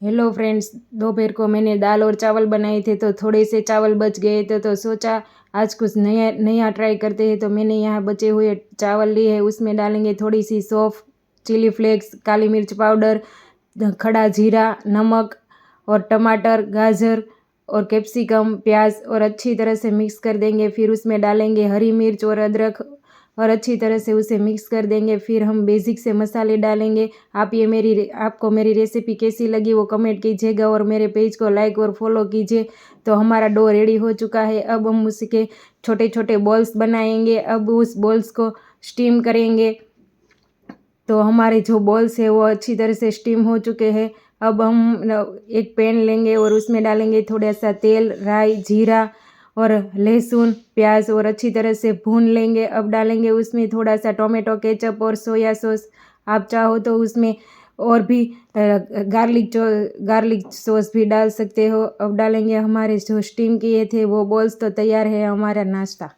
Hello friends, दोपहर को मैंने दाल और चावल बनाए थे तो थोड़े से चावल बच गए थे तो सोचा आज कुछ नया नया ट्राई करते हैं। तो मैंने यहाँ बचे हुए चावल लिए हैं, उसमें डालेंगे थोड़ी सी सौंफ, चिली फ्लेक्स, काली मिर्च पाउडर, खड़ा जीरा, नमक और टमाटर, गाजर और कैप्सिकम, प्याज और अच्छी तरह से मिक्स कर देंगे। फिर उसमें डालेंगे हरी मिर्च और अदरक और अच्छी तरह से उसे मिक्स कर देंगे। फिर हम बेसिक से मसाले डालेंगे। आपको मेरी रेसिपी कैसी लगी वो कमेंट कीजिएगा और मेरे पेज को लाइक और फॉलो कीजिए। तो हमारा डो रेडी हो चुका है। अब हम उसके छोटे छोटे बॉल्स बनाएंगे। अब उस बॉल्स को स्टीम करेंगे। तो हमारे जो बॉल्स है वो अच्छी तरह से स्टीम हो चुके हैं। अब हम एक पैन लेंगे और उसमें डालेंगे थोड़ा सा तेल, राई, जीरा और लहसुन, प्याज और अच्छी तरह से भून लेंगे। अब डालेंगे उसमें थोड़ा सा टोमेटो केचप और सोया सॉस। आप चाहो तो उसमें और भी गार्लिक सॉस भी डाल सकते हो। अब डालेंगे हमारे जो स्टीम किए थे वो बॉल्स। तो तैयार है हमारा नाश्ता।